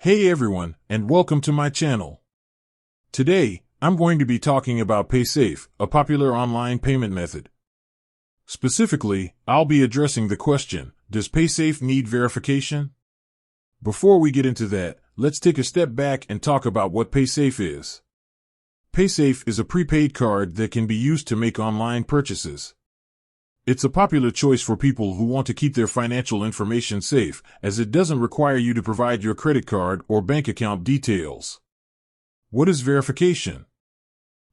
Hey everyone, and welcome to my channel. Today, I'm going to be talking about paysafe, a popular online payment method. Specifically, I'll be addressing the question, does paysafe need verification? Before we get into that, let's take a step back and talk about what paysafe is. Paysafe is a prepaid card that can be used to make online purchases. It's a popular choice for people who want to keep their financial information safe, as it doesn't require you to provide your credit card or bank account details. What is verification?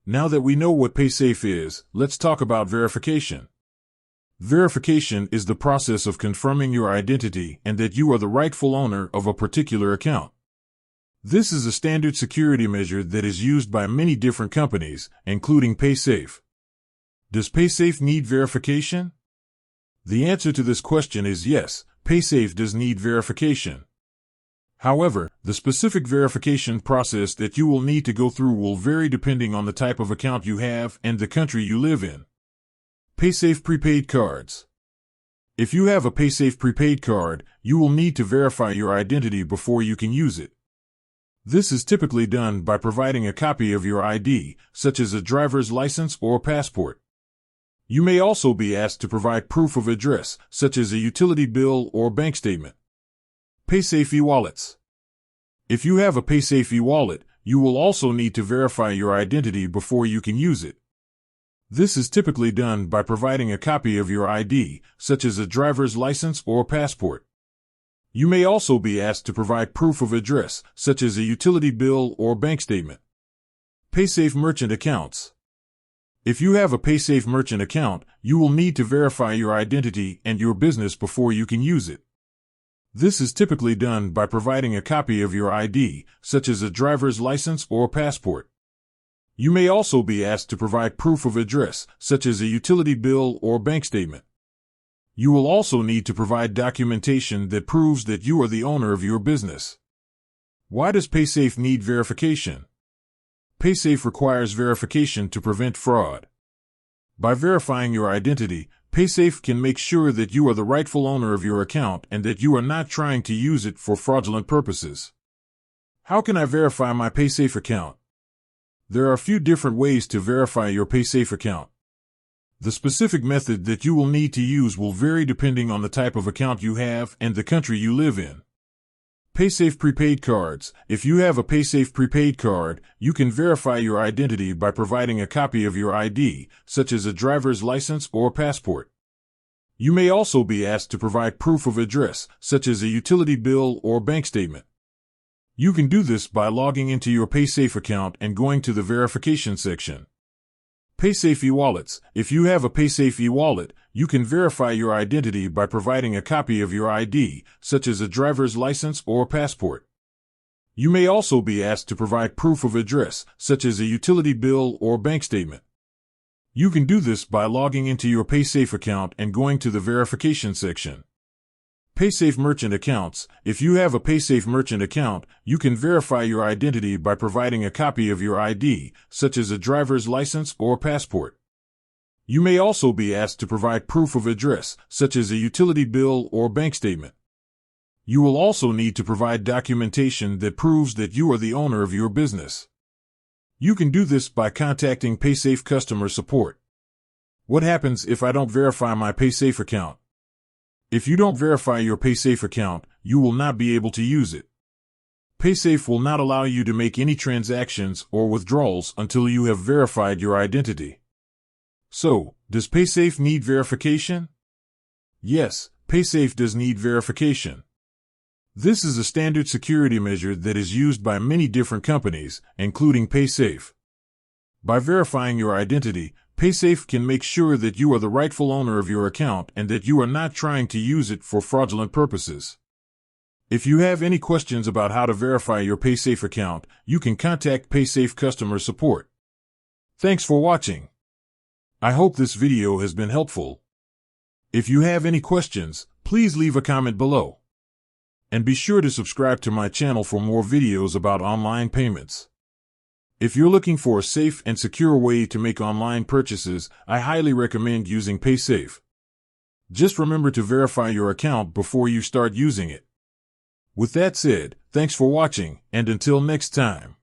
Now that we know what paysafe is, let's talk about verification. Verification is the process of confirming your identity and that you are the rightful owner of a particular account. This is a standard security measure that is used by many different companies, including paysafe. Does paysafe need verification? The answer to this question is yes, paysafe does need verification. However, the specific verification process that you will need to go through will vary depending on the type of account you have and the country you live in. Paysafe prepaid cards. If you have a paysafe prepaid card, you will need to verify your identity before you can use it. This is typically done by providing a copy of your ID, such as a driver's license or passport. You may also be asked to provide proof of address, such as a utility bill or bank statement. Paysafe e-wallets. If you have a paysafe e-wallet, you will also need to verify your identity before you can use it. This is typically done by providing a copy of your ID, such as a driver's license or passport. You may also be asked to provide proof of address, such as a utility bill or bank statement. Paysafe merchant accounts. If you have a paysafe merchant account, you will need to verify your identity and your business before you can use it. This is typically done by providing a copy of your ID, such as a driver's license or passport. You may also be asked to provide proof of address, such as a utility bill or bank statement. You will also need to provide documentation that proves that you are the owner of your business. Why does paysafe need verification? Paysafe requires verification to prevent fraud. By verifying your identity, paysafe can make sure that you are the rightful owner of your account and that you are not trying to use it for fraudulent purposes. How can I verify my paysafe account? There are a few different ways to verify your paysafe account. The specific method that you will need to use will vary depending on the type of account you have and the country you live in. Paysafe prepaid cards. If you have a paysafe prepaid card, you can verify your identity by providing a copy of your ID, such as a driver's license or passport. You may also be asked to provide proof of address, such as a utility bill or bank statement. You can do this by logging into your paysafe account and going to the verification section. Paysafe e-wallets. If you have a paysafe e-wallet, you can verify your identity by providing a copy of your ID, such as a driver's license or passport. You may also be asked to provide proof of address, such as a utility bill or bank statement. You can do this by logging into your paysafe account and going to the verification section. Paysafe merchant accounts. If you have a paysafe merchant account, you can verify your identity by providing a copy of your ID, such as a driver's license or passport. You may also be asked to provide proof of address, such as a utility bill or bank statement. You will also need to provide documentation that proves that you are the owner of your business. You can do this by contacting paysafe customer support. What happens if I don't verify my paysafe account? If you don't verify your paysafe account, you will not be able to use it. Paysafe will not allow you to make any transactions or withdrawals until you have verified your identity. So, does paysafe need verification? Yes, paysafe does need verification. This is a standard security measure that is used by many different companies, including paysafe. By verifying your identity, paysafe can make sure that you are the rightful owner of your account and that you are not trying to use it for fraudulent purposes. If you have any questions about how to verify your paysafe account, you can contact paysafe customer support. Thanks for watching. I hope this video has been helpful. If you have any questions, please leave a comment below. And be sure to subscribe to my channel for more videos about online payments. If you're looking for a safe and secure way to make online purchases, I highly recommend using paysafe. Just remember to verify your account before you start using it. With that said, thanks for watching, and until next time.